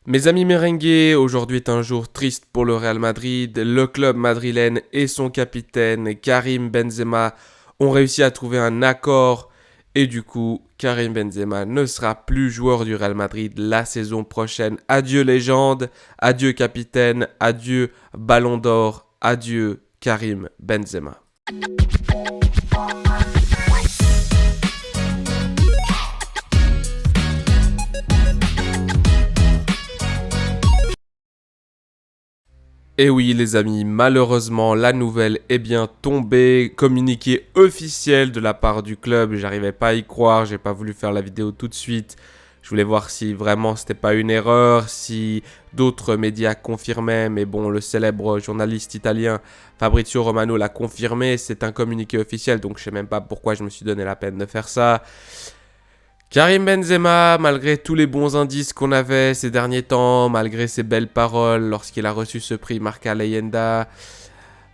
Mes amis merengues, aujourd'hui est un jour triste pour le Real Madrid. Le club madrilène et son capitaine Karim Benzema ont réussi à trouver un accord et du coup, Karim Benzema ne sera plus joueur du Real Madrid la saison prochaine. Adieu légende, adieu capitaine, adieu ballon d'or, adieu Karim Benzema. Et oui les amis, malheureusement la nouvelle est bien tombée, communiqué officiel de la part du club, j'arrivais pas à y croire, j'ai pas voulu faire la vidéo tout de suite. Je voulais voir si vraiment c'était pas une erreur, si d'autres médias confirmaient, mais bon, le célèbre journaliste italien Fabrizio Romano l'a confirmé, c'est un communiqué officiel, donc je sais même pas pourquoi je me suis donné la peine de faire ça. Karim Benzema, malgré tous les bons indices qu'on avait ces derniers temps, malgré ses belles paroles lorsqu'il a reçu ce prix Marca Leyenda,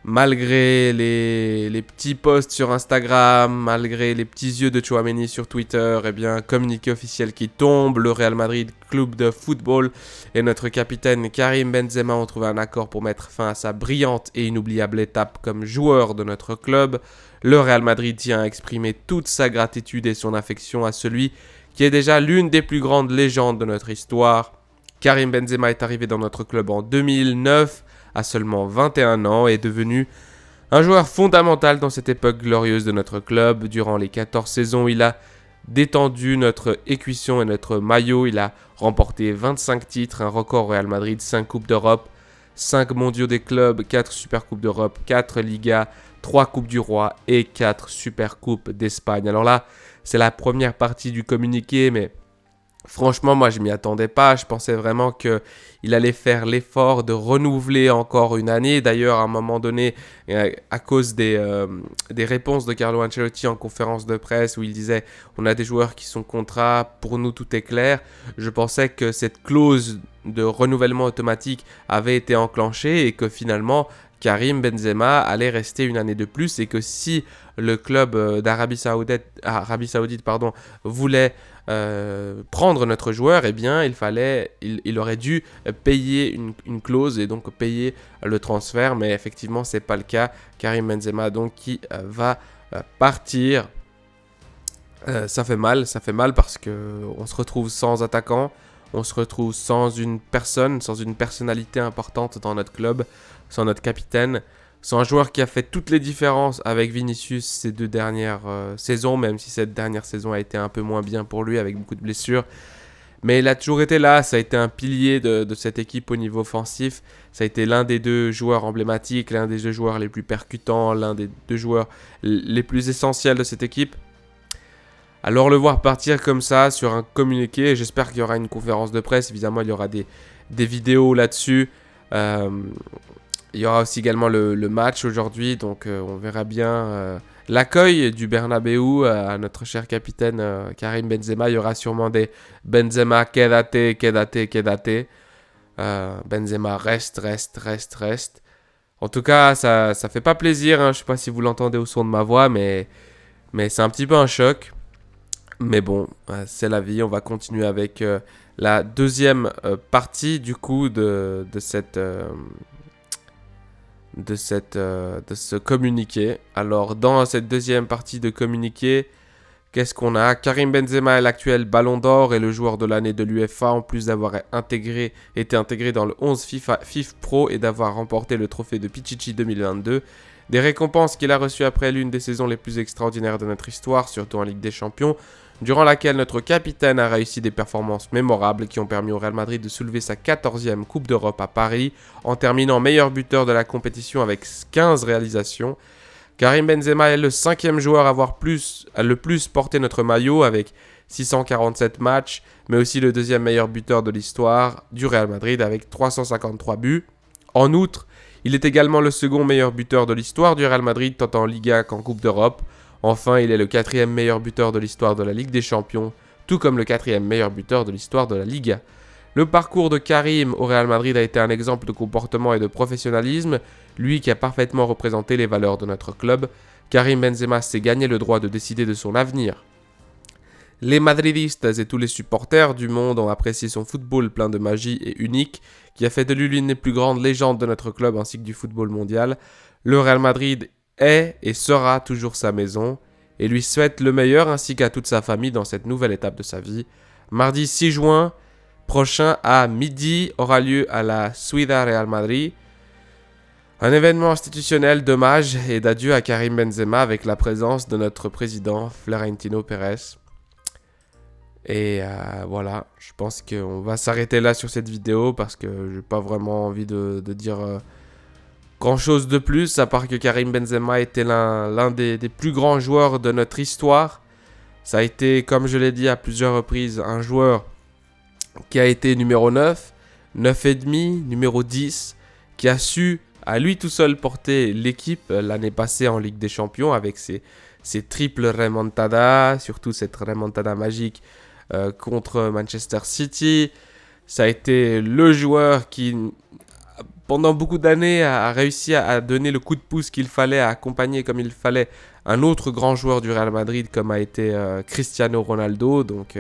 malgré les petits posts sur Instagram, malgré les petits yeux de Tchouaméni sur Twitter, eh bien, communiqué officiel qui tombe, le Real Madrid Club de Football et notre capitaine Karim Benzema ont trouvé un accord pour mettre fin à sa brillante et inoubliable étape comme joueur de notre club. Le Real Madrid tient à exprimer toute sa gratitude et son affection à celui qui est déjà l'une des plus grandes légendes de notre histoire. Karim Benzema est arrivé dans notre club en 2009, à seulement 21 ans, et est devenu un joueur fondamental dans cette époque glorieuse de notre club. Durant les 14 saisons, il a détendu notre écusson et notre maillot. Il a remporté 25 titres, un record au Real Madrid, 5 Coupes d'Europe, 5 mondiaux des clubs, 4 Super Coupes d'Europe, 4 Ligas, 3 Coupes du Roi et 4 Super Coupes d'Espagne. Alors là, c'est la première partie du communiqué, mais franchement, moi, je m'y attendais pas. Je pensais vraiment qu'il allait faire l'effort de renouveler encore une année. D'ailleurs, à un moment donné, à cause des réponses de Carlo Ancelotti en conférence de presse où il disait « On a des joueurs qui sont contrats, pour nous tout est clair », je pensais que cette clause de renouvellement automatique avait été enclenchée et que finalement Karim Benzema allait rester une année de plus et que si le club d'Arabie Saoudite voulait prendre notre joueur, eh bien il aurait dû payer une clause et donc payer le transfert, mais effectivement c'est pas le cas. Karim Benzema donc qui va partir. Ça fait mal parce que on se retrouve sans attaquant, on se retrouve sans une personne, sans une personnalité importante dans notre club, sans notre capitaine, sans un joueur qui a fait toutes les différences avec Vinicius ces 2 dernières saisons, même si cette dernière saison a été un peu moins bien pour lui avec beaucoup de blessures. Mais il a toujours été là, ça a été un pilier de cette équipe au niveau offensif. Ça a été l'un des 2 joueurs emblématiques, l'un des 2 joueurs les plus percutants, l'un des 2 joueurs les plus essentiels de cette équipe. Alors le voir partir comme ça sur un communiqué, j'espère qu'il y aura une conférence de presse, évidemment il y aura des vidéos là-dessus. Il y aura aussi également le match aujourd'hui, donc on verra bien l'accueil du Bernabéu à notre cher capitaine Karim Benzema. Il y aura sûrement des Benzema, quédate, quédate, quédate. Benzema, reste. En tout cas, ça fait pas plaisir, hein. Je sais pas si vous l'entendez au son de ma voix, mais c'est un petit peu un choc. Mais bon, c'est la vie, on va continuer avec la deuxième partie du coup de ce communiqué. Alors dans cette deuxième partie de communiqué, qu'est-ce qu'on a? Karim Benzema est l'actuel ballon d'or et le joueur de l'année de l'UEFA, en plus d'avoir été intégré dans le 11 FIFA Pro et d'avoir remporté le trophée de Pichichi 2022. Des récompenses qu'il a reçues après l'une des saisons les plus extraordinaires de notre histoire, surtout en Ligue des Champions, durant laquelle notre capitaine a réussi des performances mémorables qui ont permis au Real Madrid de soulever sa 14e Coupe d'Europe à Paris, en terminant meilleur buteur de la compétition avec 15 réalisations. Karim Benzema est le 5e joueur à avoir le plus porté notre maillot avec 647 matchs, mais aussi le 2e meilleur buteur de l'histoire du Real Madrid avec 353 buts. En outre, il est également le second meilleur buteur de l'histoire du Real Madrid, tant en Liga qu'en Coupe d'Europe. Enfin, il est le 4e meilleur buteur de l'histoire de la Ligue des Champions, tout comme le 4e meilleur buteur de l'histoire de la Liga. Le parcours de Karim au Real Madrid a été un exemple de comportement et de professionnalisme, lui qui a parfaitement représenté les valeurs de notre club. Karim Benzema s'est gagné le droit de décider de son avenir. Les madridistes et tous les supporters du monde ont apprécié son football plein de magie et unique, qui a fait de lui l'une des plus grandes légendes de notre club ainsi que du football mondial. Le Real Madrid est et sera toujours sa maison, et lui souhaite le meilleur ainsi qu'à toute sa famille dans cette nouvelle étape de sa vie. Mardi 6 juin prochain à midi aura lieu à la Ciudad Real Madrid un événement institutionnel d'hommage et d'adieu à Karim Benzema avec la présence de notre président Florentino Pérez. Et voilà, je pense qu'on va s'arrêter là sur cette vidéo parce que j'ai pas vraiment envie de dire grand chose de plus, à part que Karim Benzema était l'un des plus grands joueurs de notre histoire. Ça a été, comme je l'ai dit à plusieurs reprises, un joueur qui a été numéro 9, 9,5, numéro 10, qui a su à lui tout seul porter l'équipe l'année passée en Ligue des Champions avec ses triples remontadas, surtout cette remontada magique contre Manchester City. Ça a été le joueur qui, pendant beaucoup d'années, a réussi à donner le coup de pouce qu'il fallait, à accompagner comme il fallait un autre grand joueur du Real Madrid comme a été Cristiano Ronaldo. Donc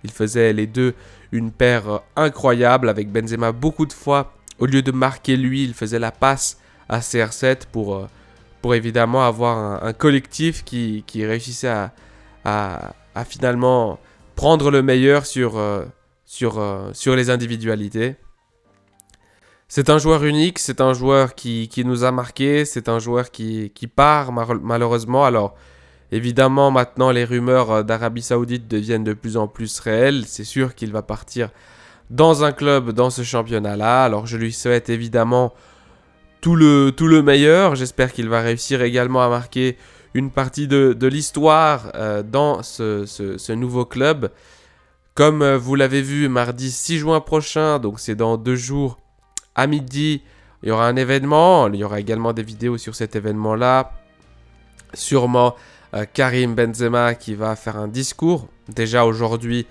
il faisait les deux une paire incroyable avec Benzema beaucoup de fois. Au lieu de marquer lui, il faisait la passe à CR7 pour évidemment avoir un collectif qui réussissait à finalement prendre le meilleur sur les individualités. C'est un joueur unique, c'est un joueur qui nous a marqué, c'est un joueur qui part malheureusement. Alors évidemment maintenant les rumeurs d'Arabie Saoudite deviennent de plus en plus réelles. C'est sûr qu'il va partir dans un club, dans ce championnat-là. Alors je lui souhaite évidemment tout le meilleur. J'espère qu'il va réussir également à marquer une partie de l'histoire dans ce nouveau club. Comme vous l'avez vu, mardi 6 juin prochain, donc c'est dans 2 jours à midi, il y aura un événement. Il y aura également des vidéos sur cet événement-là. Sûrement Karim Benzema qui va faire un discours. Déjà aujourd'hui,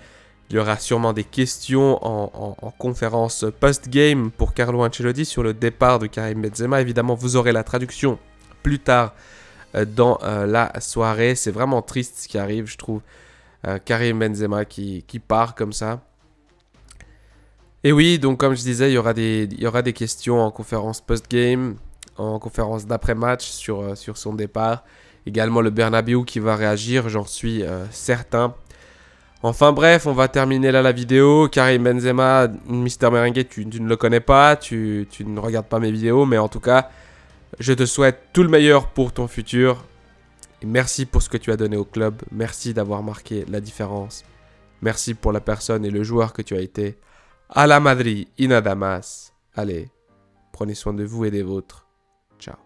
il y aura sûrement des questions en conférence post-game pour Carlo Ancelotti sur le départ de Karim Benzema. Évidemment, vous aurez la traduction plus tard dans la soirée. C'est vraiment triste ce qui arrive, je trouve. Karim Benzema qui part comme ça. Et oui, donc comme je disais, il y aura des questions en conférence post-game, en conférence d'après-match sur son départ. Également le Bernabéu qui va réagir, j'en suis certain. Enfin bref, on va terminer là la vidéo. Karim Benzema, Mister Merengue, tu ne le connais pas, tu ne regardes pas mes vidéos, mais en tout cas, je te souhaite tout le meilleur pour ton futur. Et merci pour ce que tu as donné au club, merci d'avoir marqué la différence. Merci pour la personne et le joueur que tu as été. A la Madrid y nada más. Allez, prenez soin de vous et des vôtres. Ciao.